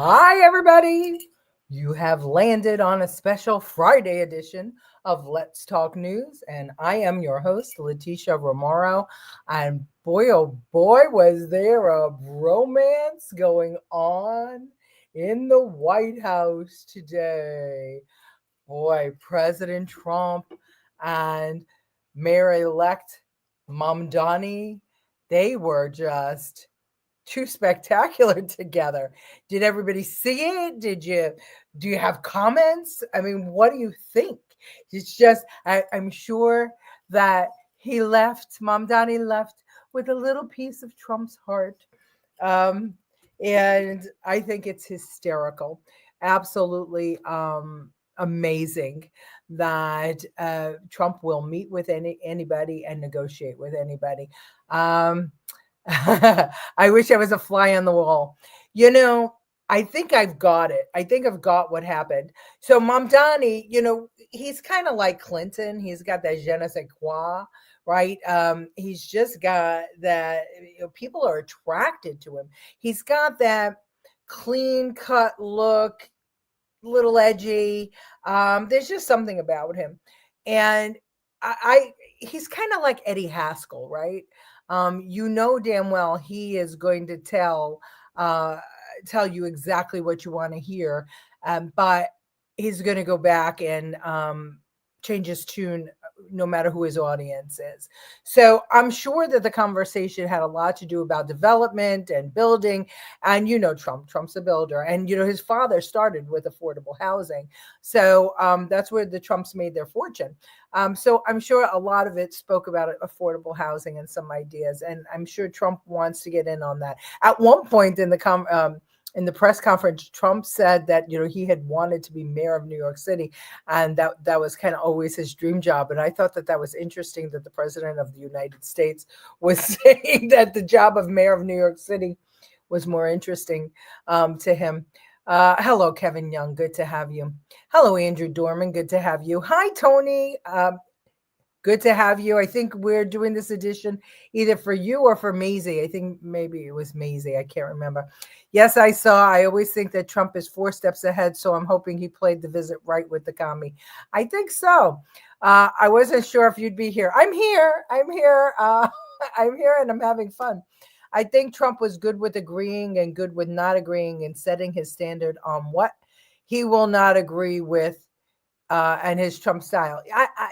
Hi, everybody. You have landed on a special Friday edition of Let's Talk News, and I am your host, Leticia Romero. And boy, oh boy, was there a romance going on in the White House today. Boy, President Trump and Mayor-elect Mamdani, they were just too spectacular together. Did everybody see it? Do you have comments? I mean, what do you think? It's just I'm sure that Mamdani left with a little piece of Trump's heart. Um, and I think it's hysterical. Absolutely amazing that Trump will meet with anybody and negotiate with anybody. Um, I wish I was a fly on the wall. You know, I think I've got it. I think I've got what happened. So Mamdani, he's kind of like Clinton. He's got that je ne sais quoi, right? He's just got that. People are attracted to him. He's got that clean cut look, little edgy. There's just something about him, and I he's kind of like Eddie Haskell, right? Damn well he is going to tell you exactly what you want to hear, but he's going to go back and change his tune no matter who his audience is. So I'm sure that the conversation had a lot to do about development and building. And Trump's a builder. And his father started with affordable housing. So that's where the Trumps made their fortune. So I'm sure a lot of it spoke about affordable housing and some ideas. And I'm sure Trump wants to get in on that. At one point in the press conference, Trump said that he had wanted to be mayor of New York City, and that was kind of always his dream job. And I thought that was interesting that the president of the United States was saying that the job of mayor of New York City was more interesting to him. Hello, Kevin Young. Good to have you. Hello, Andrew Dorman. Good to have you. Hi, Tony. Good to have you. I think we're doing this edition either for you or for Maisie. I think maybe it was Maisie. I can't remember. Yes, I always think that Trump is 4 steps ahead, so I'm hoping he played the visit right with the commie. I think so. I wasn't sure if you'd be here. I'm here. I'm here. I'm here and I'm having fun. I think Trump was good with agreeing and good with not agreeing and setting his standard on what he will not agree with and his Trump style.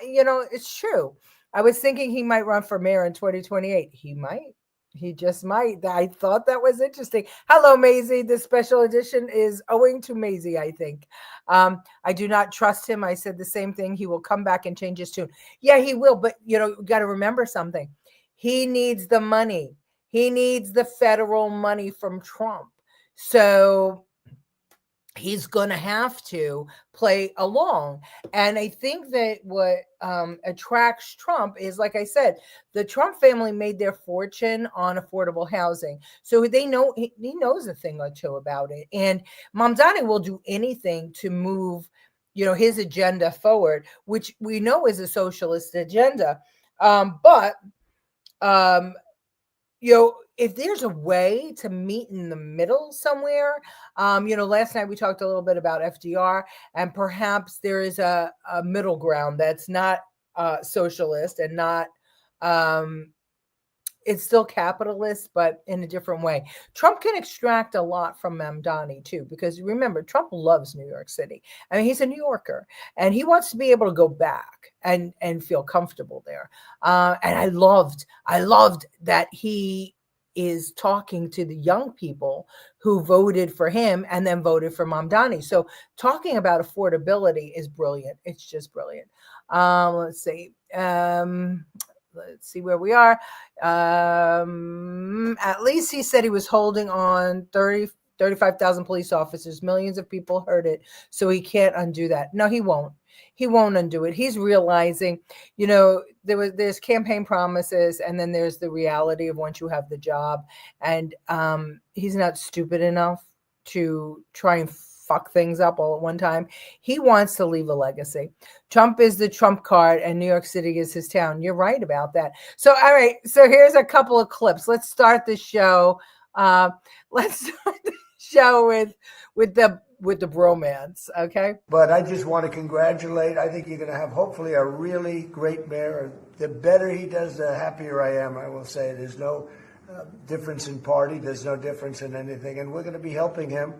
It's true. I was thinking he might run for mayor in 2028. He might. He just might. I thought that was interesting. Hello, Maisie. This special edition is owing to Maisie, I think. I do not trust him. I said the same thing. He will come back and change his tune. Yeah, he will. But, you got to remember something. He needs the money. He needs the federal money from Trump. So he's going to have to play along. And I think that what attracts Trump is, like I said, the Trump family made their fortune on affordable housing. So he knows a thing or two about it. And Mamdani will do anything to move, his agenda forward, which we know is a socialist agenda. But if there's a way to meet in the middle somewhere, last night we talked a little bit about FDR, and perhaps there is a middle ground that's not socialist and not, it's still capitalist, but in a different way. Trump can extract a lot from Mamdani too, because remember, Trump loves New York City. I mean, he's a New Yorker, and he wants to be able to go back and feel comfortable there. And I loved that he is talking to the young people who voted for him and then voted for Mamdani. So talking about affordability is brilliant. It's just brilliant. Let's see. Let's see where we are. At least he said he was holding on 35,000 police officers. Millions of people heard it. So he can't undo that. No, he won't. He won't undo it. He's realizing, there's campaign promises, and then there's the reality of once you have the job. And he's not stupid enough to try and fuck things up all at one time. He wants to leave a legacy. Trump is the Trump card, and New York City is his town. You're right about that. So, all right. So here's a couple of clips. Let's start the show. show with the bromance. Okay. But I just want to congratulate. I think you're going to have hopefully a really great mayor. The better he does, the happier I am. I will say there's no difference in party. There's no difference in anything. And we're going to be helping him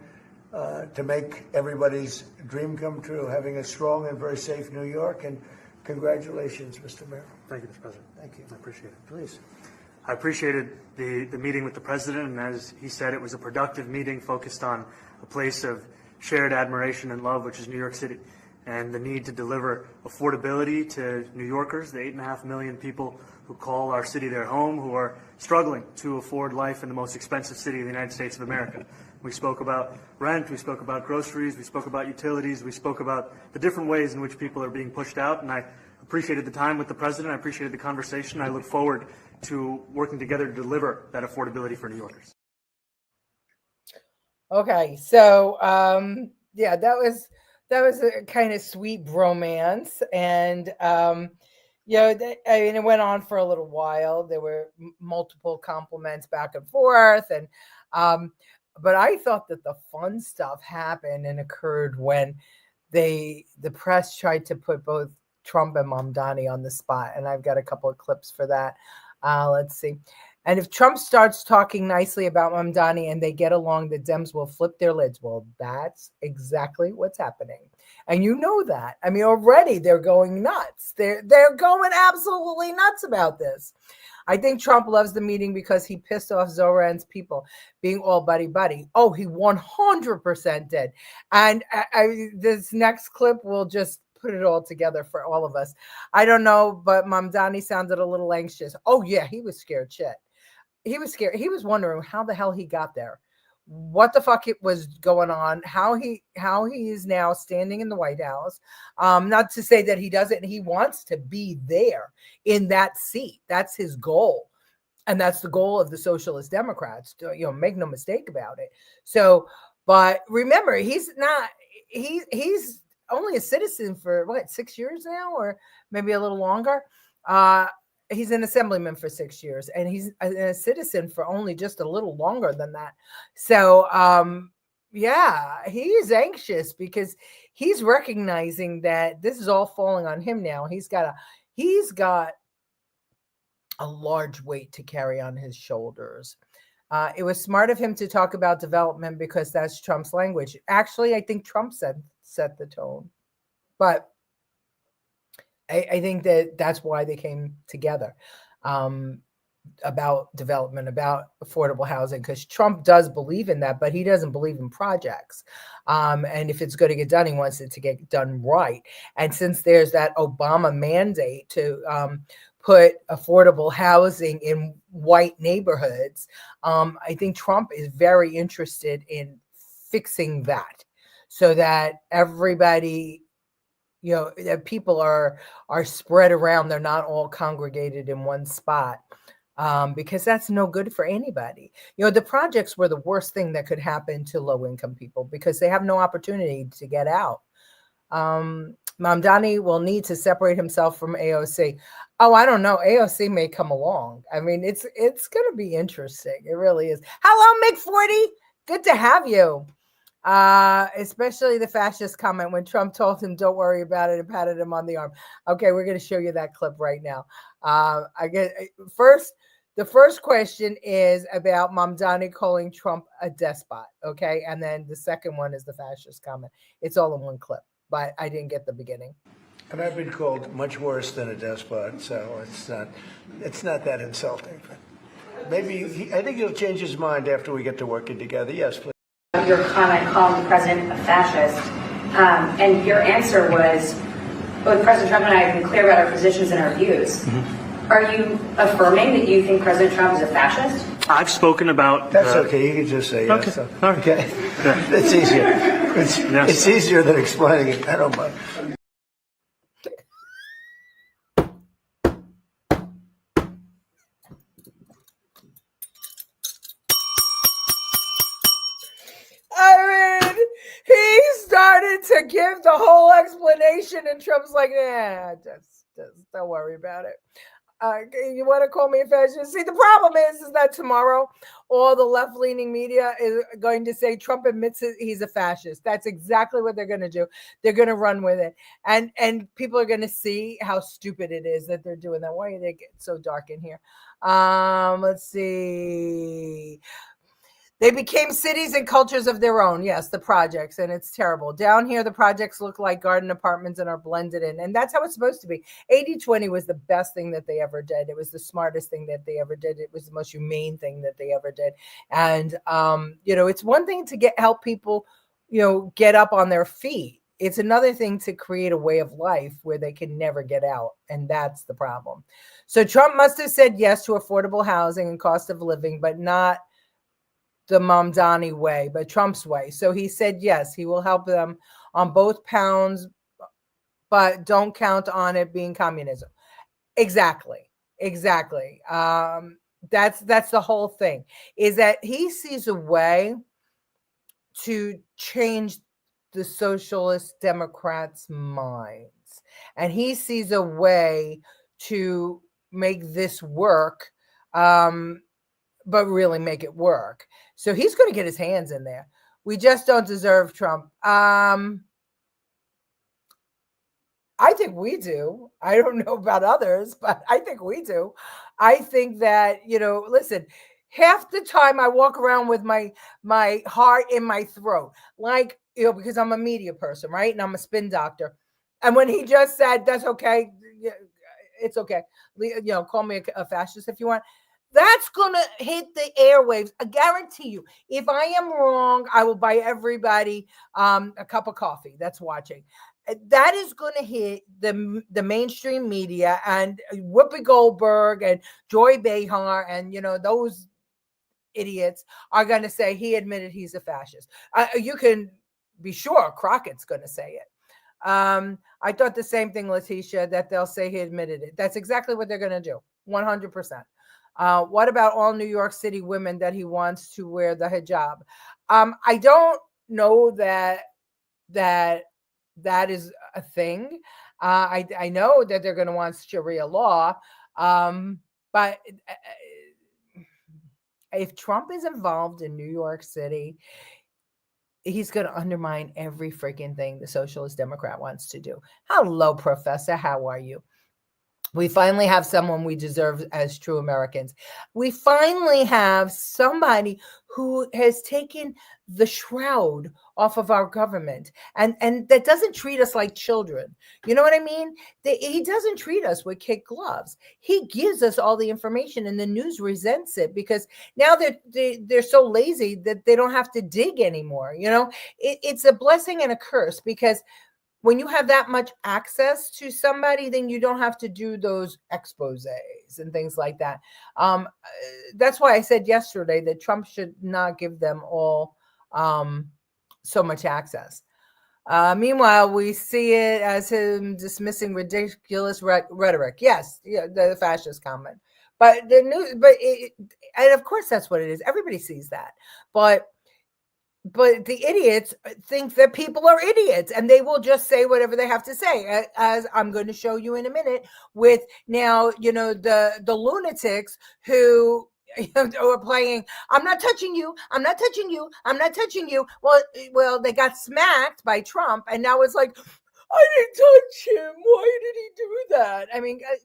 to make everybody's dream come true, having a strong and very safe New York. And congratulations, Mr. Mayor. Thank you, Mr. President. Thank you. I appreciate it. Please. I appreciated the meeting with the president, and as he said, it was a productive meeting focused on a place of shared admiration and love, which is New York City, and the need to deliver affordability to New Yorkers, the 8.5 million people who call our city their home, who are struggling to afford life in the most expensive city in the United States of America. We spoke about rent, we spoke about groceries, we spoke about utilities, we spoke about the different ways in which people are being pushed out, and I appreciated the time with the president, I appreciated the conversation, I look forward to working together to deliver that affordability for New Yorkers. Okay, so yeah, that was a kind of sweet bromance, and it went on for a little while. There were multiple compliments back and forth, and but I thought that the fun stuff happened and occurred when the press tried to put both Trump and Mamdani on the spot, and I've got a couple of clips for that. Let's see. And if Trump starts talking nicely about Mamdani and they get along, the Dems will flip their lids. Well, that's exactly what's happening. And you know that. I mean, already they're going nuts. They're going absolutely nuts about this. I think Trump loves the meeting because he pissed off Zohran's people being all buddy-buddy. Oh, he 100% did. And this next clip will just put it all together for all of us. I don't know, but Mamdani sounded a little anxious. Oh, yeah, he was scared shit. He was scared. He was wondering how the hell he got there, what the fuck it was going on, how he is now standing in the White House. Not to say that he doesn't. He wants to be there in that seat. That's his goal. And that's the goal of the Socialist Democrats, to, make no mistake about it. So, but remember, he's only a citizen for 6 years now, or maybe a little longer. He's an assemblyman for 6 years, and he's a citizen for only just a little longer than that. So, yeah, he is anxious because he's recognizing that this is all falling on him now. He's got a large weight to carry on his shoulders. It was smart of him to talk about development because that's Trump's language. Actually, I think Trump set the tone, but I think that's why they came together about development, about affordable housing, because Trump does believe in that, but he doesn't believe in projects. And if it's going to get done, he wants it to get done right. And since there's that Obama mandate to put affordable housing in white neighborhoods, I think Trump is very interested in fixing that so that everybody, that people are spread around. They're not all congregated in one spot, because that's no good for anybody. The projects were the worst thing that could happen to low-income people because they have no opportunity to get out. Mamdani will need to separate himself from AOC. Oh, I don't know. AOC may come along. I mean, it's going to be interesting. It really is. Hello, Mick 40. Good to have you. Especially the fascist comment when Trump told him, "Don't worry about it," and patted him on the arm. Okay, we're going to show you that clip right now. The first question is about Mamdani calling Trump a despot. Okay, and then the second one is the fascist comment. It's all in one clip, but I didn't get the beginning. And I've been called much worse than a despot, so it's not that insulting. But maybe I think he'll change his mind after we get to working together. Yes, please. Your comment calling the president a fascist, and your answer was, both President Trump and I have been clear about our positions and our views. Mm-hmm. Are you affirming that you think President Trump is a fascist? I've spoken about... That's okay, you can just say yes. Okay, all right. Okay. Yeah. That's easier. It's easier than explaining it. I don't mind. He started to give the whole explanation, and Trump's like, just don't worry about it. You want to call me a fascist? See, the problem is that tomorrow all the left-leaning media is going to say Trump admits he's a fascist. That's exactly what they're going to do. They're going to run with it, and people are going to see how stupid it is that they're doing that. Why did it get so dark in here? Let's see. They became cities and cultures of their own. Yes, the projects, and it's terrible. Down here, the projects look like garden apartments and are blended in, and that's how it's supposed to be. 80-20 was the best thing that they ever did. It was the smartest thing that they ever did. It was the most humane thing that they ever did. And, it's one thing to help people, get up on their feet. It's another thing to create a way of life where they can never get out, and that's the problem. So Trump must have said yes to affordable housing and cost of living, but not the Mamdani way, but Trump's way. So he said, yes, he will help them on both pounds, but don't count on it being communism. Exactly. That's the whole thing, is that he sees a way to change the socialist Democrats' minds. And he sees a way to make this work, but really make it work. So he's going to get his hands in there. We just don't deserve Trump. I think we do. I don't know about others, but I think we do. I think that, listen, half the time I walk around with my heart in my throat, like, because I'm a media person, right? And I'm a spin doctor. And when he just said, that's okay, it's okay. Call me a fascist if you want. That's going to hit the airwaves. I guarantee you, if I am wrong, I will buy everybody a cup of coffee that's watching. That is going to hit the mainstream media, and Whoopi Goldberg and Joy Behar and, those idiots are going to say he admitted he's a fascist. You can be sure Crockett's going to say it. I thought the same thing, Letitia, that they'll say he admitted it. That's exactly what they're going to do. 100%. What about all New York City women that he wants to wear the hijab? I don't know that is a thing. I know that they're going to want Sharia law, but if Trump is involved in New York City, he's going to undermine every freaking thing the Socialist Democrat wants to do. Hello, Professor. How are you? We finally have someone we deserve as true Americans. We finally have somebody who has taken the shroud off of our government and that doesn't treat us like children. You know what I mean? He doesn't treat us with kid gloves. He gives us all the information, and the news resents it because now they're so lazy that they don't have to dig anymore. It's a blessing and a curse, because when you have that much access to somebody, then you don't have to do those exposés and things like that. That's why I said yesterday that Trump should not give them all so much access. Meanwhile, we see it as him dismissing ridiculous rhetoric. Yes, the fascist comment. But and of course that's what it is. Everybody sees that. But the idiots think that people are idiots, and they will just say whatever they have to say, as I'm going to show you in a minute with now, the lunatics who are playing, I'm not touching you. I'm not touching you. I'm not touching you. Well, they got smacked by Trump, and now it's like, I didn't touch him. Why did he do that? I mean, I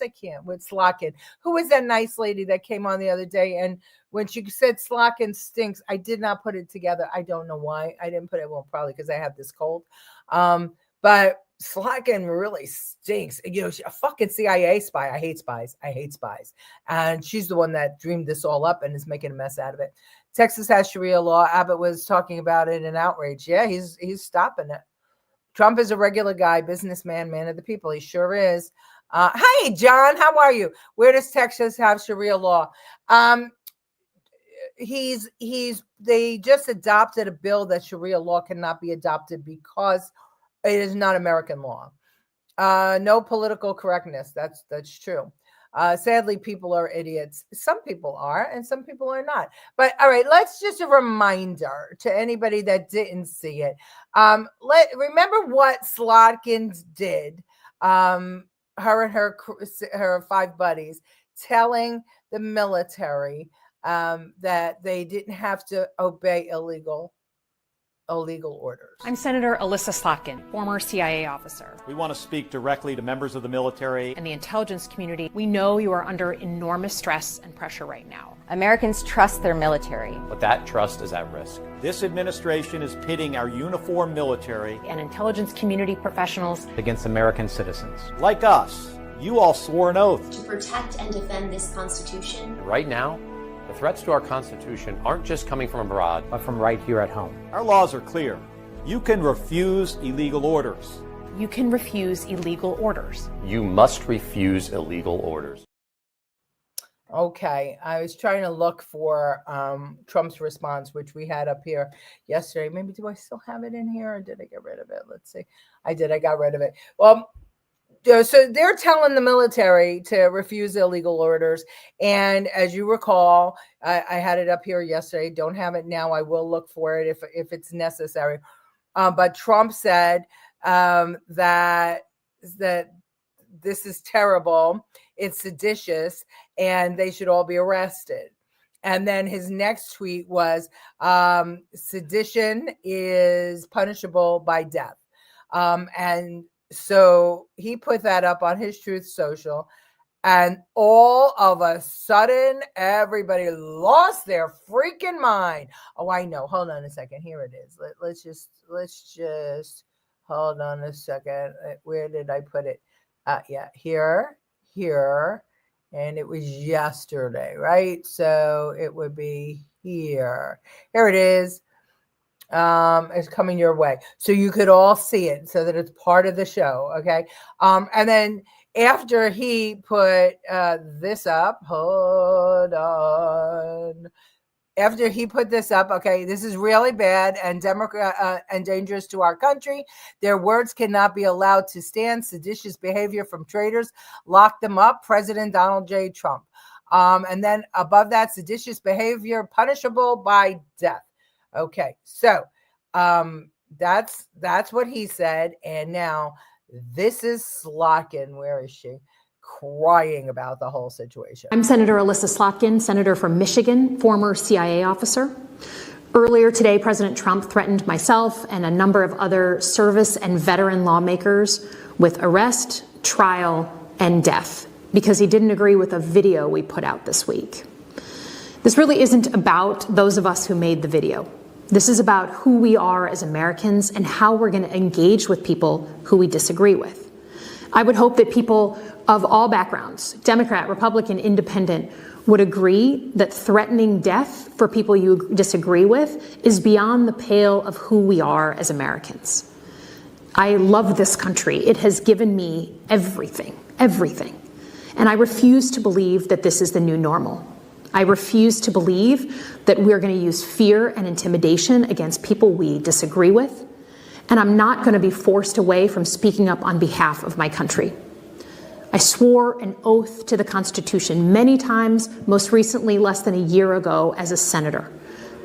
can't with Slotkin. Who was that nice lady that came on the other day? And when she said Slotkin stinks, I did not put it together. I don't know why I didn't put it. Well, probably because I have this cold. But Slotkin really stinks. She's a fucking CIA spy. I hate spies. And she's the one that dreamed this all up and is making a mess out of it. Texas has Sharia law. Abbott was talking about it in outrage. Yeah, he's stopping it. Trump is a regular guy, businessman, man of the people. He sure is. Hey, John, how are you? Where does Texas have Sharia law? They just adopted a bill that Sharia law cannot be adopted because it is not American law. No political correctness. That's true. Sadly, people are idiots. Some people are, and some people are not. But all right, let's just a reminder to anybody that didn't see it. Remember what Slotkin did her and her 5 buddies telling the military that they didn't have to obey illegal orders. I'm Senator Elissa Slotkin, former CIA officer. We want to speak directly to members of the military And the intelligence community. We know you are under enormous stress and pressure right now. Americans trust their military. but that trust is at risk. This administration is pitting our uniformed military And intelligence community professionals against American citizens. Like us, you all swore an oath. To protect and defend this Constitution. Right now, the threats to our Constitution aren't just coming from abroad, but from right here at home. Our laws are clear. You can refuse illegal orders. You can refuse illegal orders. You must refuse illegal orders. Okay, I was trying to look for Trump's response, which we had up here yesterday. Maybe do I still have it in here, or did I get rid of it? Let's see. I did. I got rid of it. Well, so they're telling the military to refuse illegal orders. And as you recall, I had it up here yesterday. Don't have it now. I will look for it if it's necessary. But Trump said that this is terrible. It's seditious, and they should all be arrested. And then his next tweet was sedition is punishable by death. And so he put that up on his Truth Social, and all of a sudden, everybody lost their freaking mind. Oh, I know. Hold on a second. Here it is. Let's just hold on a second. Where did I put it? Yeah, here, and it was yesterday, right? So it would be here. Here it is. It's coming your way, so you could all see it, so that it's part of the show. Okay. And then after he put this up, hold on. After he put this up, okay, this is really bad and and dangerous to our country. Their words cannot be allowed to stand. Seditious behavior from traitors. Lock them up. President Donald J. Trump. And then above that, seditious behavior punishable by death. Okay, so that's what he said. And now this is Slotkin. Where is she? Crying about the whole situation. I'm Senator Elissa Slotkin, senator from Michigan, former CIA officer. Earlier today, President Trump threatened myself and a number of other service and veteran lawmakers with arrest, trial, and death because he didn't agree with a video we put out this week. This really isn't about those of us who made the video. This is about who we are as Americans and how we're going to engage with people who we disagree with. I would hope that people of all backgrounds, Democrat, Republican, Independent, would agree that threatening death for people you disagree with is beyond the pale of who we are as Americans. I love this country. It has given me everything. And I refuse to believe that this is the new normal. I refuse to believe that we're going to use fear and intimidation against people we disagree with. And I'm not going to be forced away from speaking up on behalf of my country. I swore an oath to the Constitution many times, most recently less than a year ago as a senator.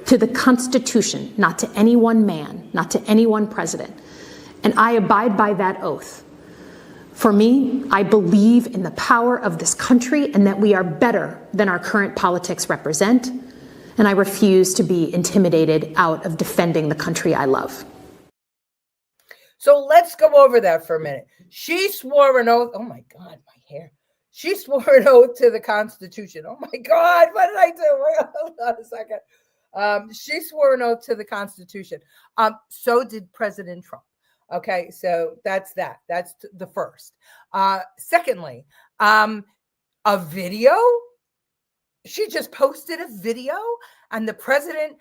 To the Constitution, not to any one man, not to any one president. And I abide by that oath. For me, I believe in the power of this country and that we are better than our current politics represent. And I refuse to be intimidated out of defending the country I love. So let's go over that for a minute. She swore an oath. Oh my God, my hair. She swore an oath to the Constitution. Oh my God, what did I do? Hold on a second. She swore an oath to the Constitution. So did President Trump. Okay, so that's that. That's the first. Secondly, a video. She just posted a video, and the president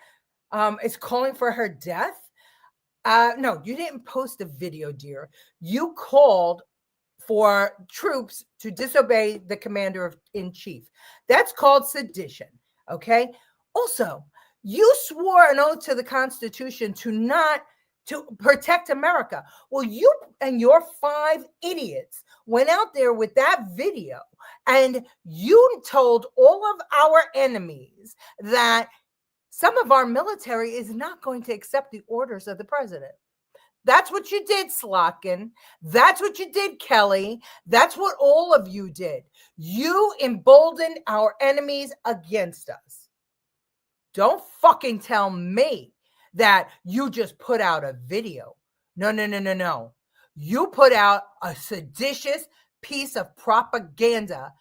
is calling for her death. No, you didn't post a video, dear. You called for troops to disobey the commander-in-chief. That's called sedition, okay? Also, you swore an oath to the Constitution to protect America. Well, you and your 5 idiots went out there with that video, and you told all of our enemies that some of our military is not going to accept the orders of the president. That's what you did, Slotkin. That's what you did, Kelly. That's what all of you did. You emboldened our enemies against us. Don't fucking tell me that you just put out a video. No. You put out a seditious piece of propaganda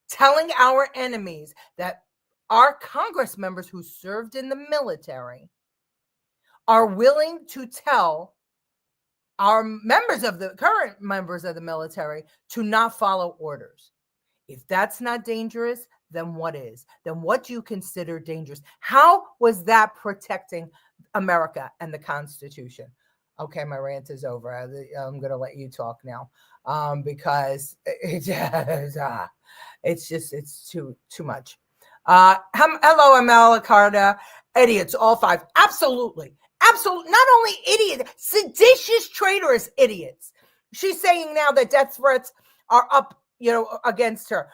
telling our enemies that our Congress members who served in the military are willing to tell our current members of the military to not follow orders. If that's not dangerous, then what is? Then what do you consider dangerous? How was that protecting America and the Constitution? Okay, my rant is over. I'm going to let you talk now because it's too much. Hello, Amalacarda. Idiots, all five. Absolutely. Not only idiots, seditious, traitorous idiots. She's saying now that death threats are up, against her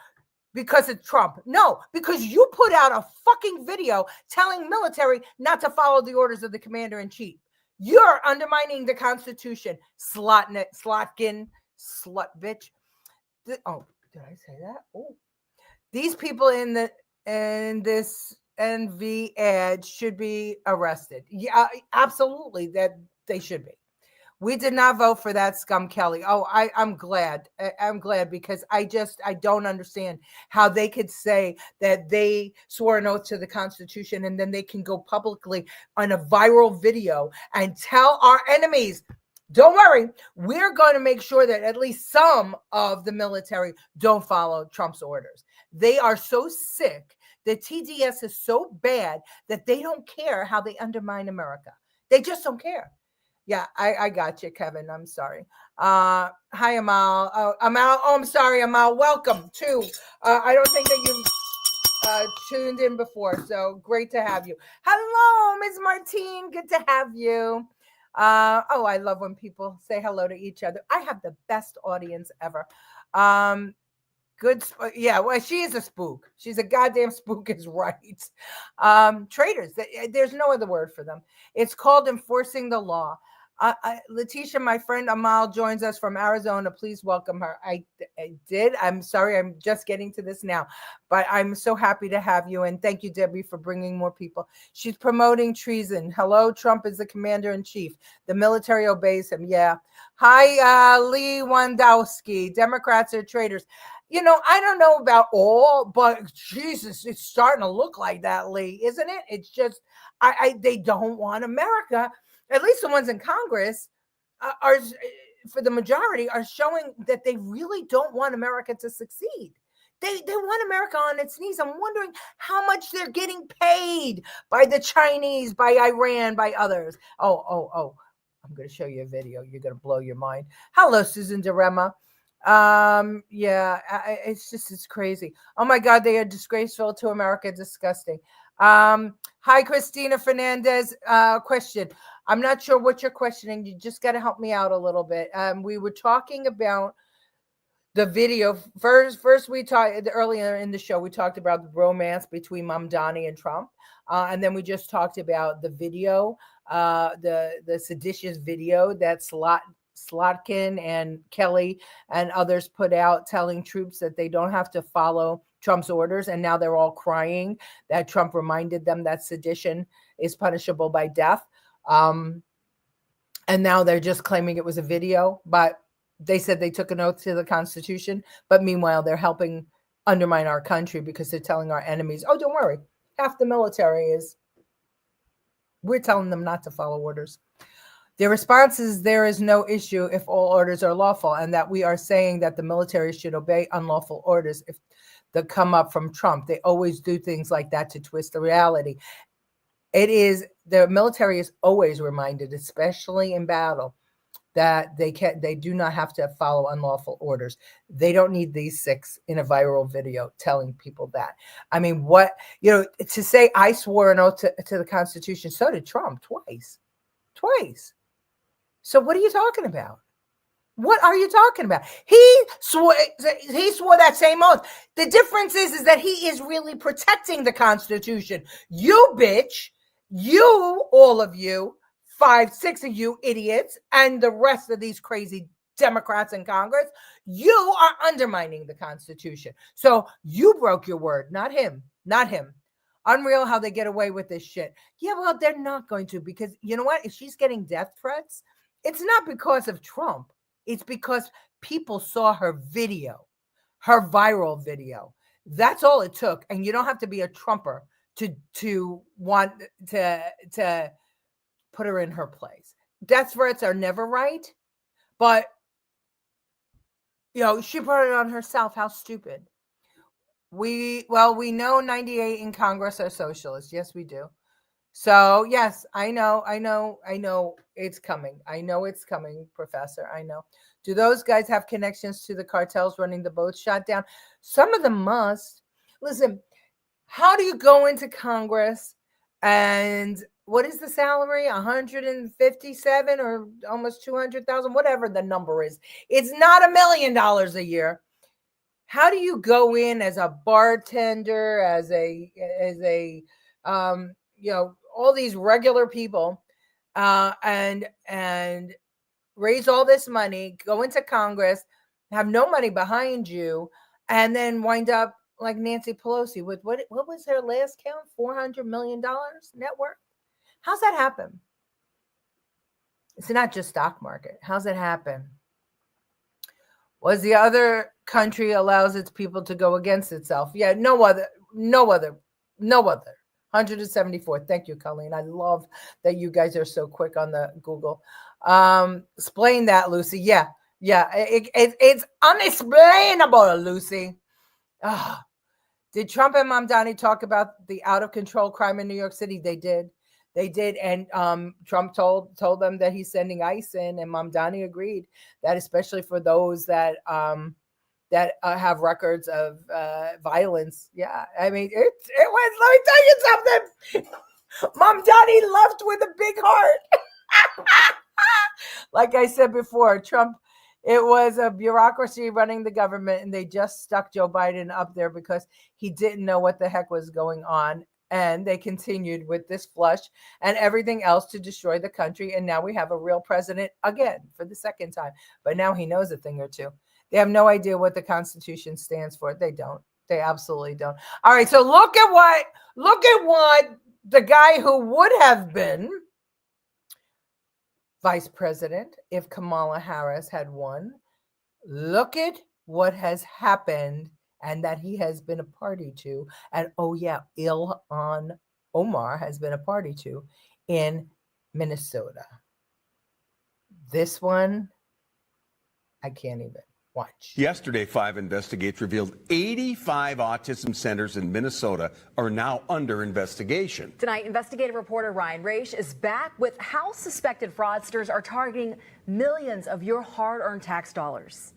because it's Trump. No, because you put out a fucking video telling military not to follow the orders of the commander in chief. You're undermining the Constitution, Slotkin, slut bitch. Did I say that? Oh, these people in this NV ad should be arrested. Yeah, absolutely, that they should be. We did not vote for that scum, Kelly. Oh, I'm glad. I'm glad because I don't understand how they could say that they swore an oath to the Constitution and then they can go publicly on a viral video and tell our enemies, don't worry, we're going to make sure that at least some of the military don't follow Trump's orders. They are so sick. The TDS is so bad that they don't care how they undermine America. They just don't care. Yeah, I got you, Kevin. I'm sorry. Hi, Amal. Amal. Oh, I'm sorry, Amal. Welcome to. I don't think that you've tuned in before, so great to have you. Hello, Ms. Martine. Good to have you. I love when people say hello to each other. I have the best audience ever. Yeah, well, she is a spook. She's a goddamn spook is right. Traitors. There's no other word for them. It's called enforcing the law. Letitia, my friend Amal joins us from Arizona. Please welcome her. I did. I'm sorry. I'm just getting to this now, but I'm so happy to have you. And thank you, Debbie, for bringing more people. She's promoting treason. Hello, Trump is the commander in chief. The military obeys him. Yeah. Hi, Lee Wandowski. Democrats are traitors. I don't know about all, but Jesus, it's starting to look like that, Lee, isn't it? It's just, they don't want America. At least the ones in Congress are, for the majority, are showing that they really don't want America to succeed. They want America on its knees. I'm wondering how much they're getting paid by the Chinese, by Iran, by others. Oh, I'm going to show you a video. You're going to blow your mind. Hello, Susan Derema. It's crazy. Oh my God, they are disgraceful to America. Disgusting. Hi, Christina Fernandez. Question. I'm not sure what you're questioning. You just got to help me out a little bit. We were talking about the video. First we talked earlier in the show, we talked about the romance between Mamdani and Trump. And then we just talked about the video, the seditious video that Slotkin and Kelly and others put out telling troops that they don't have to follow Trump's orders. And now they're all crying that Trump reminded them that sedition is punishable by death. And now they're just claiming it was a video, but they said they took an oath to the Constitution. But meanwhile, they're helping undermine our country because they're telling our enemies, oh, don't worry. Half the military we're telling them not to follow orders. The response is there is no issue if all orders are lawful, and that we are saying that the military should obey unlawful orders if they come up from Trump. They always do things like that to twist the reality. The military is always reminded, especially in battle, that they do not have to follow unlawful orders. They don't need these six in a viral video telling people that. I mean, to say I swore an oath to the Constitution, so did Trump twice. So what are you talking about? What are you talking about? He swore that same oath. The difference is that he is really protecting the Constitution. You bitch, all of you 5, 6 of you idiots and the rest of these crazy Democrats in Congress, you are undermining the Constitution. So you broke your word, not him, not him. Unreal how they get away with this shit. Yeah, well, they're not going to, because you know what? If she's getting death threats, it's not because of Trump. It's because people saw her video, her viral video. That's all it took. And you don't have to be a Trumper to want to put her in her place. Death threats are never right, but she brought it on herself. How stupid. We know 98 in Congress are socialists. Yes, we do. So yes, I know it's coming. I know it's coming, Professor. I know. Do those guys have connections to the cartels running the boat shot down? Some of them must. Listen, how do you go into Congress and what is the salary? 157 or almost 200,000, whatever the number is. It's not $1 million a year. How do you go in as a bartender, as a all these regular people, and raise all this money, go into Congress, have no money behind you, and then wind up like Nancy Pelosi with what was her last count? $400 million net worth. How's that happen? It's not just stock market. How's it happen? Was the other country allows its people to go against itself? Yeah, no other. 174. Thank you, Colleen. I love that you guys are so quick on the Google. Explain that, Lucy. Yeah. It's unexplainable, Lucy. Did Trump and Mamdani talk about the out of control crime in New York City? They did. And Trump told them that he's sending ICE in, and Mamdani agreed that, especially for those that have records of violence. Yeah, I mean, it was. Let me tell you something. Mamdani left with a big heart. Like I said before, Trump. It was a bureaucracy running the government, and they just stuck Joe Biden up there because he didn't know what the heck was going on. And they continued with this flush and everything else to destroy the country. And now we have a real president again for the second time. But now he knows a thing or two. They have no idea what the Constitution stands for. They don't. They absolutely don't. All right. So look at what the guy who would have been vice president if Kamala Harris had won. Look at what has happened and that he has been a party to. And Ilhan Omar has been a party to in Minnesota. This one, I can't even watch. Yesterday, 5 investigators revealed 85 autism centers in Minnesota are now under investigation. Tonight, investigative reporter Ryan Raish is back with how suspected fraudsters are targeting millions of your hard-earned tax dollars.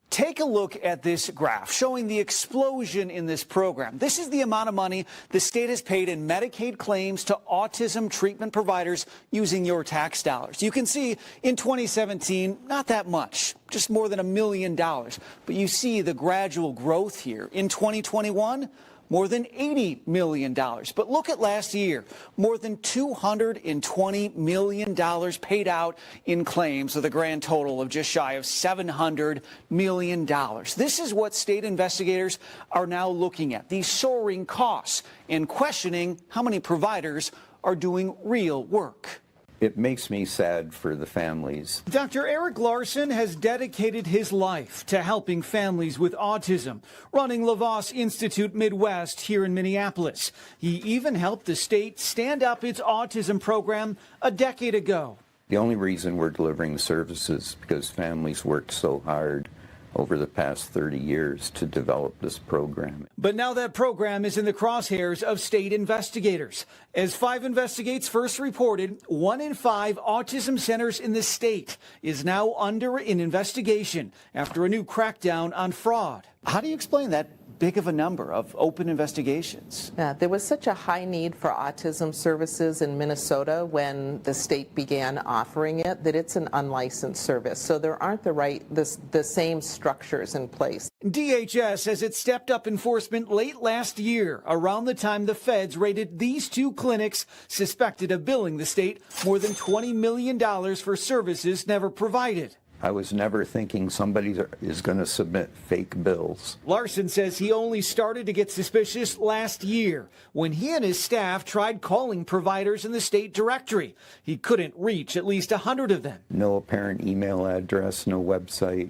Take a look at this graph showing the explosion in this program. This is the amount of money the state has paid in Medicaid claims to autism treatment providers using your tax dollars. You can see in 2017, not that much, just more than $1 million. But you see the gradual growth here. In 2021, more than $80 million. But look at last year, more than $220 million paid out in claims with a grand total of just shy of $700 million. This is what state investigators are now looking at, these soaring costs, and questioning how many providers are doing real work. It makes me sad for the families. Dr. Eric Larson has dedicated his life to helping families with autism, running LaVos Institute Midwest here in Minneapolis. He even helped the state stand up its autism program a decade ago. The only reason we're delivering the services is because families worked so hard over the past 30 years to develop this program. But now that program is in the crosshairs of state investigators. As 5 Investigates first reported, 1 in 5 autism centers in the state is now under an investigation after a new crackdown on fraud. How do you explain that big of a number of open investigations. Yeah, there was such a high need for autism services in Minnesota when the state began offering it that it's an unlicensed service. So there aren't the same structures in place. DHS says it stepped up enforcement late last year, around the time the feds raided these two clinics suspected of billing the state more than $20 million for services never provided. I was never thinking somebody is going to submit fake bills. Larson says he only started to get suspicious last year when he and his staff tried calling providers in the state directory. He couldn't reach at least 100 of them. No apparent email address, no website,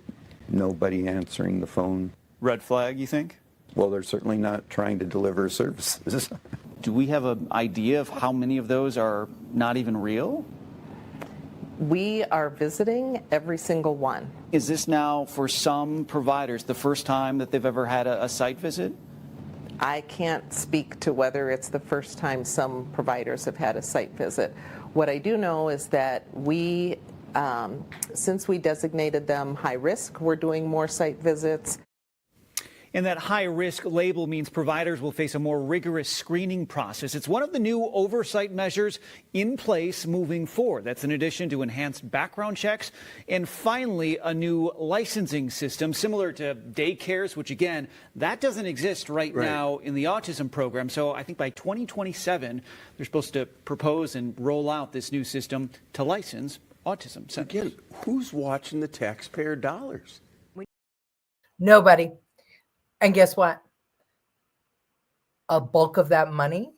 nobody answering the phone. Red flag, you think? Well, they're certainly not trying to deliver services. Do we have an idea of how many of those are not even real? We are visiting every single one. Is this now, for some providers, the first time that they've ever had a site visit? I can't speak to whether it's the first time some providers have had a site visit. What I do know is that we, since we designated them high risk, we're doing more site visits. And that high-risk label means providers will face a more rigorous screening process. It's one of the new oversight measures in place moving forward. That's in addition to enhanced background checks and finally a new licensing system similar to daycares, which again, that doesn't exist right now in the autism program. So I think by 2027, they're supposed to propose and roll out this new system to license autism centers. Again, who's watching the taxpayer dollars? Nobody. And guess what? A bulk of that money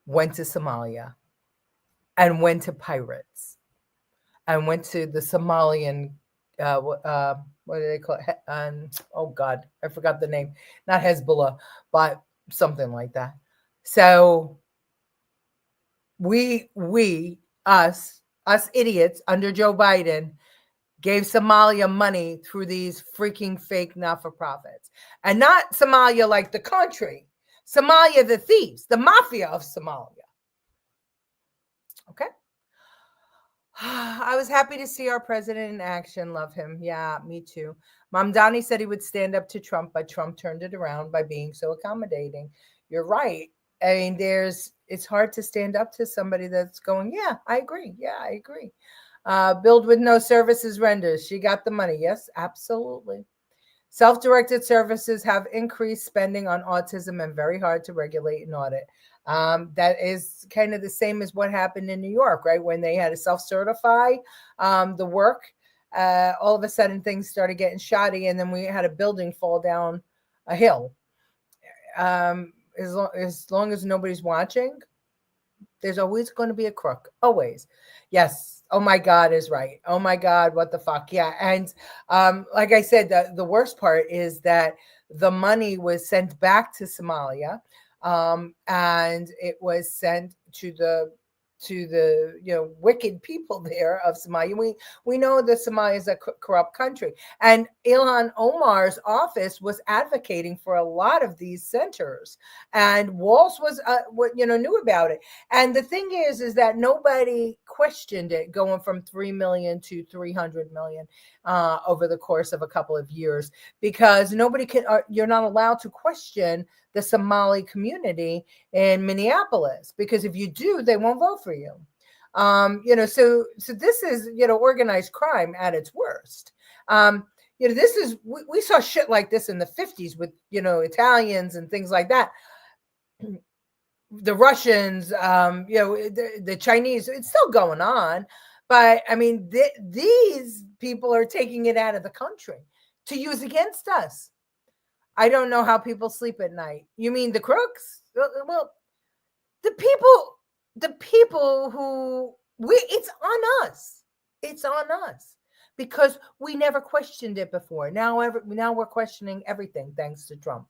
went to Somalia and went to pirates and went to the Somalian, what do they call it? Oh, God, I forgot the name. Not Hezbollah, but something like that. So us idiots under Joe Biden gave Somalia money through these freaking fake not-for-profits. And not Somalia like the country. Somalia, the thieves, the mafia of Somalia. Okay? I was happy to see our president in action. Love him. Yeah, me too. Mamdani said he would stand up to Trump, but Trump turned it around by being so accommodating. You're right. I mean, it's hard to stand up to somebody that's going, yeah, I agree. Yeah, I agree. Build with no services renders. She got the money. Yes, absolutely. Self-directed services have increased spending on autism and very hard to regulate and audit. That is kind of the same as what happened in New York, right? When they had to self-certify the work, all of a sudden things started getting shoddy, and then we had a building fall down a hill. As long as nobody's watching, there's always going to be a crook. Always. Yes. Oh my God is right. Oh my God, what the fuck? Yeah. And like I said, the worst part is that the money was sent back to Somalia, and it was sent to the wicked people there of Somalia. We know that Somalia is a corrupt country, and Ilhan Omar's office was advocating for a lot of these centers, and Walsh was knew about it. And the thing is that nobody questioned it going from 3 million to 300 million over the course of a couple of years, because nobody can. You're not allowed to question the Somali community in Minneapolis, because if you do, they won't vote for you. So this is, organized crime at its worst. This is, we saw shit like this in the 50s with, Italians and things like that. The Russians, the Chinese, it's still going on. But I mean, these people are taking it out of the country to use against us. I don't know how people sleep at night. You mean the crooks? Well, the people who it's on us. It's on us because we never questioned it before. Now we're questioning everything thanks to Trump.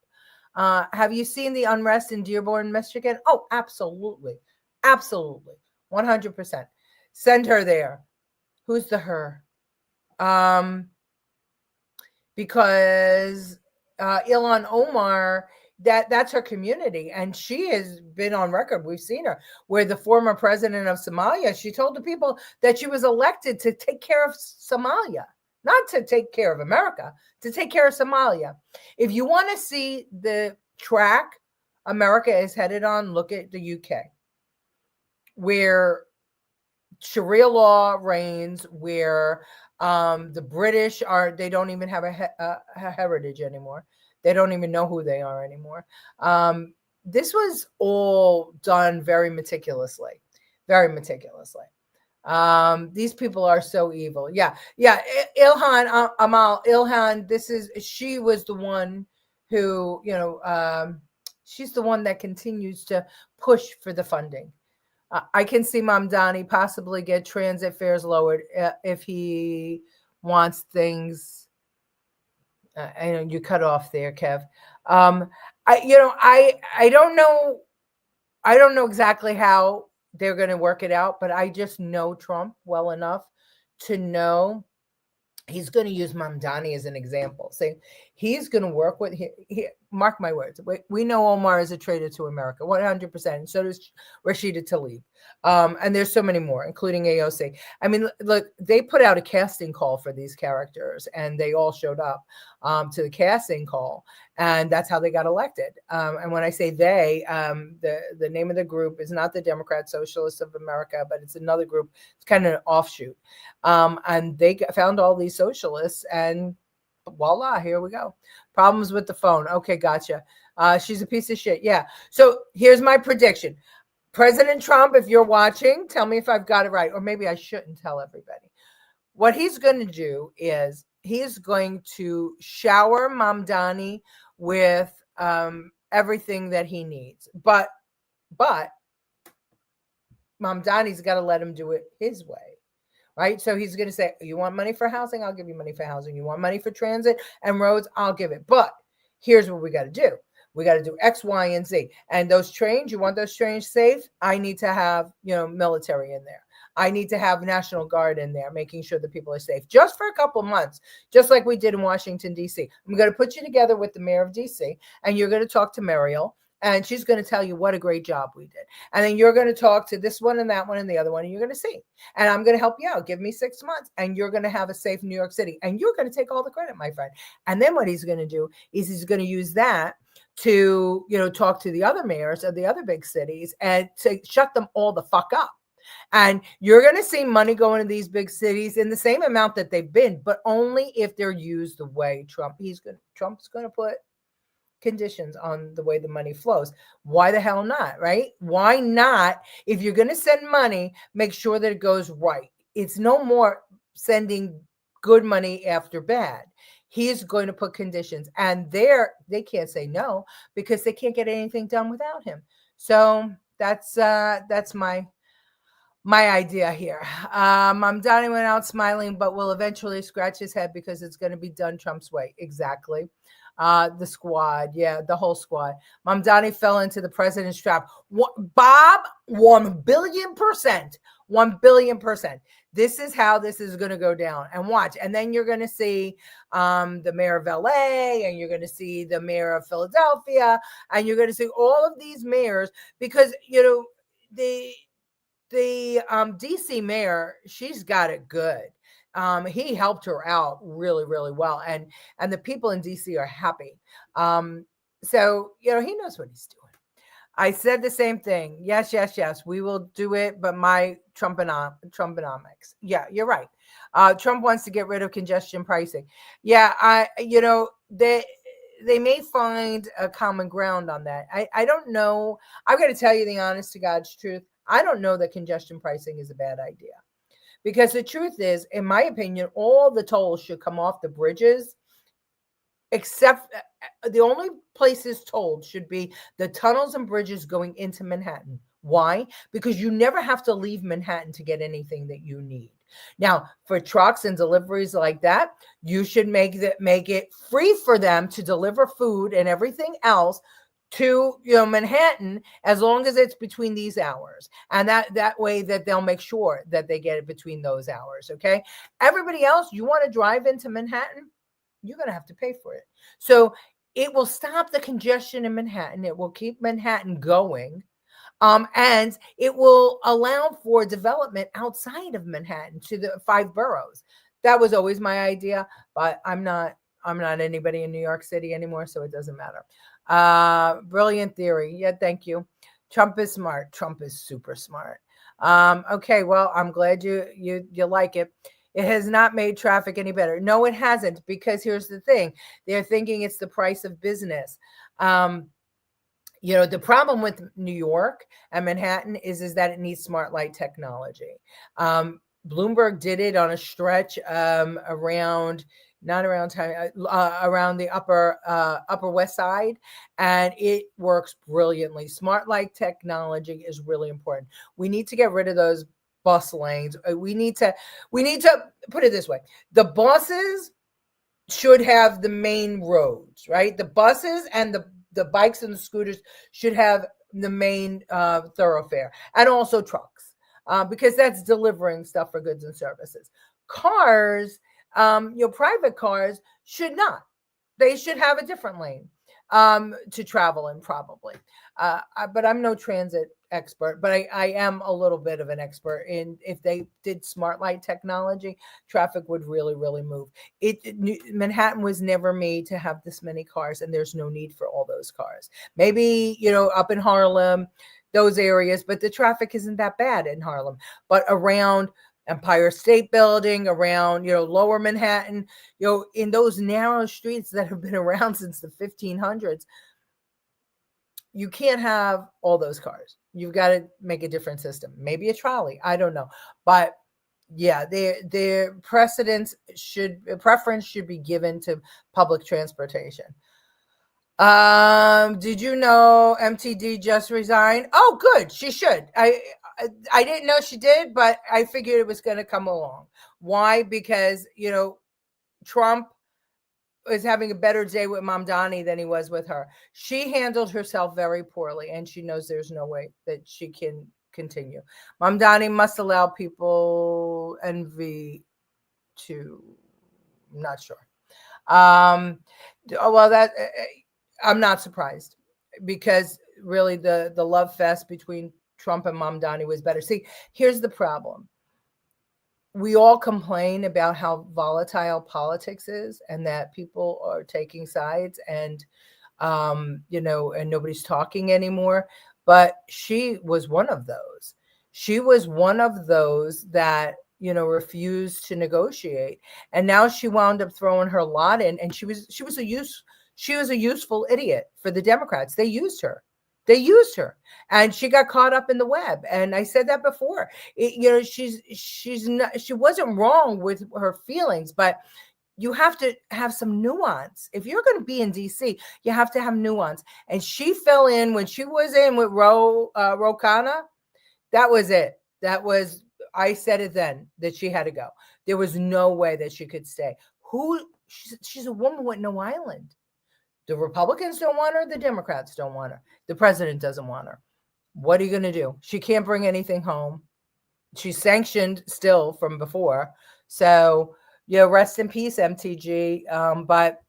Have you seen the unrest in Dearborn, Michigan? Oh, absolutely. Absolutely. 100%. Send her there. Who's the her? Because Ilhan Omar, that's her community, and she has been on record. We've seen her where the former president of Somalia, she told the people that she was elected to take care of Somalia, not to take care of America, to take care of Somalia. If you want to see the track America is headed on, look at the UK, where Sharia law reigns, where the British they don't even have a heritage anymore. They don't even know who they are anymore. This was all done very meticulously, very meticulously. These people are so evil. Yeah. Ilhan Amal Ilhan. She was the one who, she's the one that continues to push for the funding. I can see Mamdani possibly get transit fares lowered if he wants things. You cut off there, Kev. I don't know. I don't know exactly how they're going to work it out, but I just know Trump well enough to know he's going to use Mamdani as an example. Saying he's going to work with, mark my words, we know Omar is a traitor to America, 100%. And so does Rashida Tlaib. And there's so many more, including AOC. I mean, look, they put out a casting call for these characters, and they all showed up to the casting call. And that's how they got elected. And when I say they, the name of the group is not the Democrat Socialists of America, but it's another group. It's kind of an offshoot. And they found all these socialists, and voila, here we go. Problems with the phone. Okay, gotcha. She's a piece of shit. Yeah. So here's my prediction. President Trump, if you're watching, tell me if I've got it right, or maybe I shouldn't tell everybody. What he's going to do is he's going to shower Mamdani with everything that he needs. But Mamdani's got to let him do it his way. Right. So he's going to say, you want money for housing? I'll give you money for housing. You want money for transit and roads? I'll give it. But here's what we got to do. We got to do X, Y, and Z. And those trains, you want those trains safe? I need to have, military in there. I need to have National Guard in there, making sure that people are safe just for a couple months, just like we did in Washington, D.C. I'm going to put you together with the mayor of D.C., and you're going to talk to Mariel. And she's going to tell you what a great job we did. And then you're going to talk to this one and that one and the other one, and you're going to see. And I'm going to help you out. Give me 6 months, and you're going to have a safe New York City. And you're going to take all the credit, my friend. And then what he's going to do is he's going to use that to, talk to the other mayors of the other big cities and to shut them all the fuck up. And you're going to see money go into these big cities in the same amount that they've been, but only if they're used the way Trump's going to put conditions on the way the money flows. Why the hell not, right? Why not? If you're going to send money, make sure that it goes right. It's no more sending good money after bad. He is going to put conditions, and they can't say no because they can't get anything done without him. So that's my idea here. Mamdani went out smiling, but will eventually scratch his head because it's going to be done Trump's way. Exactly. The squad. Yeah, the whole squad. Mamdani fell into the president's trap. Bob, 1 billion%. 1 billion%. This is how this is going to go down. And watch. And then you're going to see the mayor of LA, and you're going to see the mayor of Philadelphia, and you're going to see all of these mayors because, the DC mayor, she's got it good. He helped her out really, really well. And the people in DC are happy. So, he knows what he's doing. I said the same thing. Yes. We will do it. But my Trumponomics. Yeah, you're right. Trump wants to get rid of congestion pricing. Yeah. They may find a common ground on that. I don't know. I'm going to tell you the honest to God's truth. I don't know that congestion pricing is a bad idea. Because the truth is, in my opinion, all the tolls should come off the bridges, except the only places tolled should be the tunnels and bridges going into Manhattan. Why? Because you never have to leave Manhattan to get anything that you need. Now, for trucks and deliveries like that, you should make it free for them to deliver food and everything else to Manhattan, as long as it's between these hours, and that way that they'll make sure that they get it between those hours. Okay, everybody else, you want to drive into Manhattan, you're going to have to pay for it. So it will stop the congestion in Manhattan. It will keep Manhattan going, and it will allow for development outside of Manhattan to the 5 boroughs. That was always my idea, but I'm not anybody in New York City anymore, so it doesn't matter. Brilliant theory. Yeah, thank you. Trump is smart. Trump is super smart. Okay, well, I'm glad you like it. It has not made traffic any better. No, it hasn't, because here's the thing. They're thinking it's the price of business. The problem with New York and Manhattan is that it needs smart light technology. Bloomberg did it on a stretch around the upper west side, and it works brilliantly. Smart light technology is really important. We need to get rid of those bus lanes. We need to put it this way: the buses should have the main roads, right? The buses and the bikes and the scooters should have the main thoroughfare, and also trucks, because that's delivering stuff for goods and services. Cars, private cars should not. They should have a different lane to travel in, probably. But I'm no transit expert, but I am a little bit of an expert in, if they did smart light technology, traffic would really, really move. Manhattan was never made to have this many cars, and there's no need for all those cars. Maybe, up in Harlem, those areas, but the traffic isn't that bad in Harlem. But around Empire State Building, around, lower Manhattan, in those narrow streets that have been around since the 1500s, you can't have all those cars. You've got to make a different system. Maybe a trolley. I don't know. But yeah, their preference should be given to public transportation. Did you know MTD just resigned? Oh, good. She should. I didn't know she did, but I figured it was going to come along. Why? Because, Trump is having a better day with Mamdani than he was with her. She handled herself very poorly, and she knows there's no way that she can continue. Mamdani must allow people envy to, I'm not sure. Well, I'm not surprised, because really the love fest between Trump and Mamdani was better. See, here's the problem. We all complain about how volatile politics is, and that people are taking sides, and and nobody's talking anymore. But she was one of those. She was one of those that refused to negotiate, and now she wound up throwing her lot in. And she was a useful idiot for the Democrats. They used her. And she got caught up in the web. And I said that before. She wasn't wrong with her feelings, but you have to have some nuance. If you're going to be in DC, you have to have nuance. And she fell in when she was in with Ro Khanna. That was it. I said it then, that she had to go. There was no way that she could stay. She's a woman with no island. The Republicans don't want her. The Democrats don't want her. The president doesn't want her. What are you going to do? She can't bring anything home. She's sanctioned still from before. So, rest in peace, MTG. But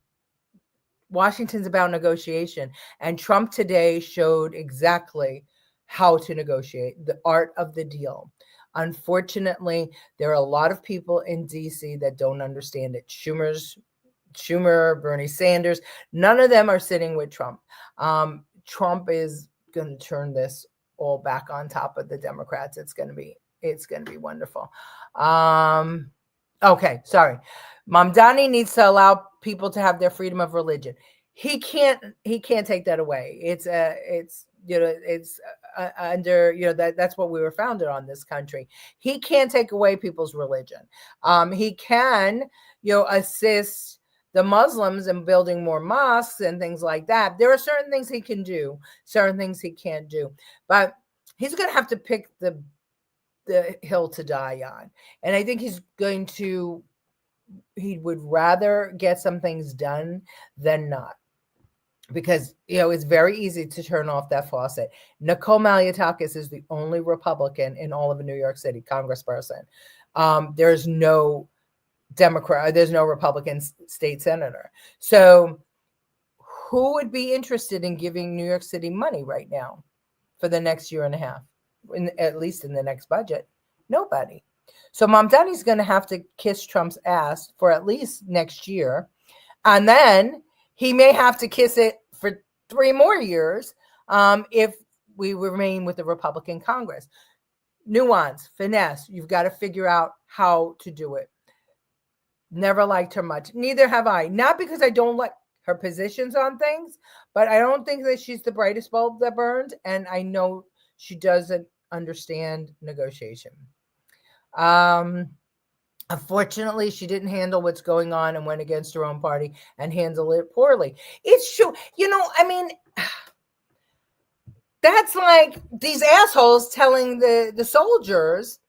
Washington's about negotiation. And Trump today showed exactly how to negotiate, the art of the deal. Unfortunately, there are a lot of people in DC that don't understand it. Schumer, Bernie Sanders, none of them are sitting with Trump. Trump is going to turn this all back on top of the Democrats. It's going to be wonderful. Okay, sorry. Mamdani needs to allow people to have their freedom of religion. He can't take that away. It's under, that's what we were founded on, this country. He can't take away people's religion. He can, assist the Muslims in building more mosques and things like that. There are certain things he can do, certain things he can't do, but he's going to have to pick the hill to die on. And I think he would rather get some things done than not, because, it's very easy to turn off that faucet. Nicole Malliotakis is the only Republican in all of New York City, congressperson. There's no Democrat, there's no Republican state senator. So who would be interested in giving New York City money right now for the next year and a half, at least in the next budget? Nobody. So Mamdani's going to have to kiss Trump's ass for at least next year. And then he may have to kiss it for 3 more years if we remain with the Republican Congress. Nuance, finesse, you've got to figure out how to do it. Never liked her much. Neither have I. Not because I don't like her positions on things, but I don't think that she's the brightest bulb that burned, and I know she doesn't understand negotiation. Unfortunately, she didn't handle what's going on and went against her own party and handled it poorly. It's true. I mean, that's like these assholes telling the soldiers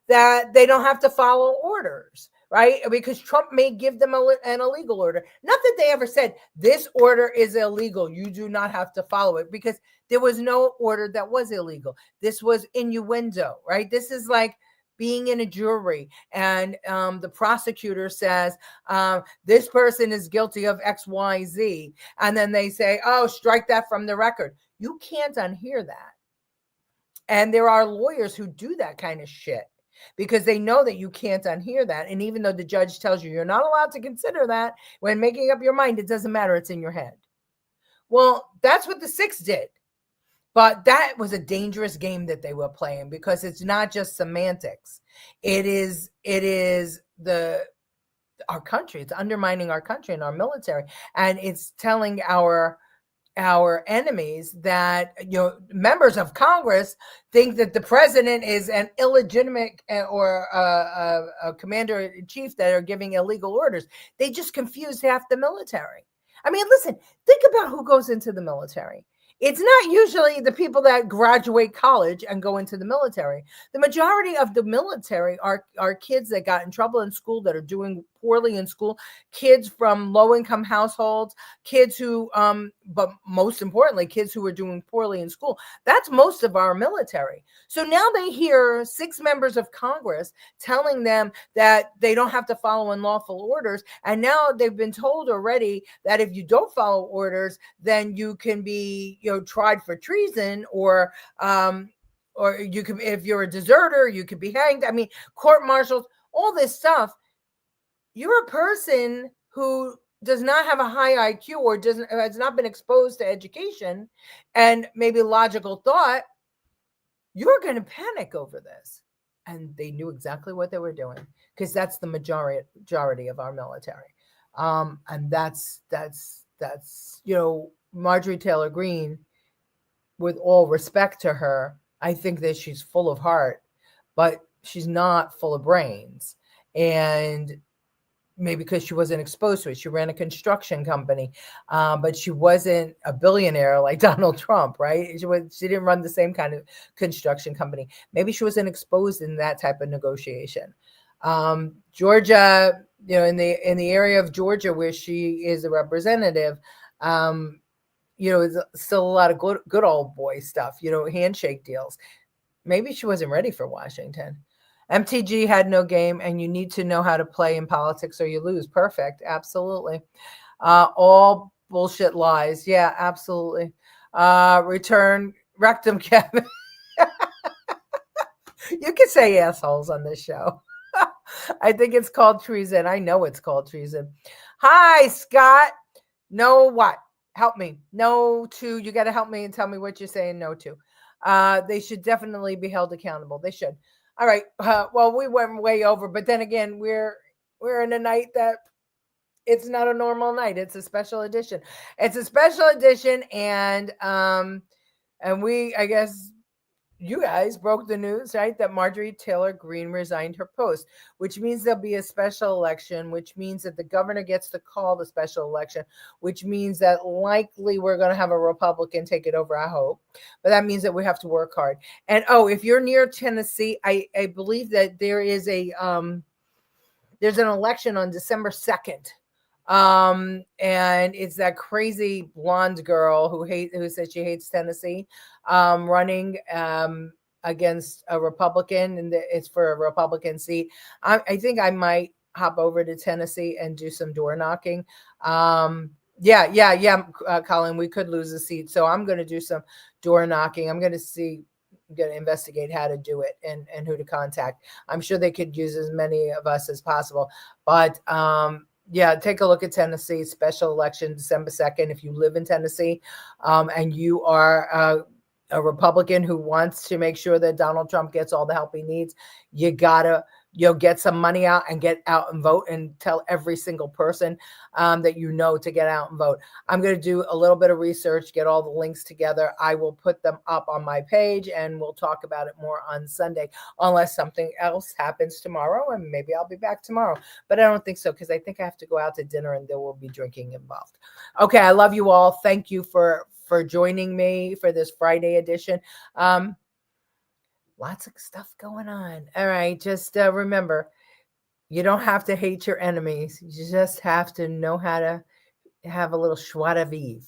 that they don't have to follow orders, right? Because Trump may give them an illegal order. Not that they ever said, this order is illegal, you do not have to follow it, because there was no order that was illegal. This was innuendo, right? This is like being in a jury and the prosecutor says, this person is guilty of X, Y, Z. And then they say, oh, strike that from the record. You can't unhear that. And there are lawyers who do that kind of shit because they know that you can't unhear that. And even though the judge tells you you're not allowed to consider that when making up your mind, it doesn't matter. It's in your head. Well, that's what the 6 did. But that was a dangerous game that they were playing because it's not just semantics. It is our country. It's undermining our country and our military. And it's telling our enemies that, members of Congress think that the president is an illegitimate or a commander-in-chief that are giving illegal orders. They just confused half the military. I mean, listen, think about who goes into the military. It's not usually the people that graduate college and go into the military. The majority of the military are kids that got in trouble in school, that are doing poorly in school, kids from low-income households, kids who, but most importantly, kids who are doing poorly in school. That's most of our military. So now they hear 6 members of Congress telling them that they don't have to follow unlawful orders. And now they've been told already that if you don't follow orders, then you can be, tried for treason, or you can, if you're a deserter, you could be hanged. I mean, court-martials, all this stuff. You're a person who does not have a high IQ or has not been exposed to education and maybe logical thought. You're going to panic over this. And they knew exactly what they were doing because that's the majority of our military. And that's Marjorie Taylor Greene, with all respect to her, I think that she's full of heart, but she's not full of brains. And maybe because she wasn't exposed to it. She ran a construction company, but she wasn't a billionaire like Donald Trump, right? She didn't run the same kind of construction company. Maybe she wasn't exposed in that type of negotiation. Georgia, in the area of Georgia where she is a representative, it's still a lot of good old boy stuff, handshake deals. Maybe she wasn't ready for Washington. MTG had no game, and you need to know how to play in politics or you lose. Perfect. Absolutely. All bullshit lies. Yeah, absolutely. Return rectum Kevin. You can say assholes on this show. I think it's called treason. I know it's called treason. Hi, Scott. No what? Help me. No to. You got to help me and tell me what you're saying no to. They should definitely be held accountable. They should. All right. Well, we went way over, but then again, we're in a night that it's not a normal night. It's a special edition. It's a special edition, and we, I guess, you guys broke the news, right? That Marjorie Taylor Greene resigned her post, which means there'll be a special election, which means that the governor gets to call the special election, which means that likely we're going to have a Republican take it over, I hope. But that means that we have to work hard. And if you're near Tennessee, I believe that there is there's an election on December 2nd. And it's that crazy blonde girl who says she hates Tennessee, running against a Republican, and it's for a Republican seat. I think I might hop over to Tennessee and do some door knocking. Colin, we could lose a seat, so I'm going to do some door knocking. I'm going to investigate how to do it and who to contact. I'm sure they could use as many of us as possible, but take a look at Tennessee, special election December 2nd. If you live in Tennessee and you are a Republican who wants to make sure that Donald Trump gets all the help he needs, you gotta get some money out and get out and vote, and tell every single person that you know to get out and vote. I'm going to do a little bit of research, get all the links together. I will put them up on my page, and we'll talk about it more on Sunday, unless something else happens tomorrow, and maybe I'll be back tomorrow. But I don't think so, because I think I have to go out to dinner and there will be drinking involved. Okay, I love you all. Thank you for joining me for this Friday edition. Lots of stuff going on. All right, just remember, you don't have to hate your enemies. You just have to know how to have a little joie de vivre.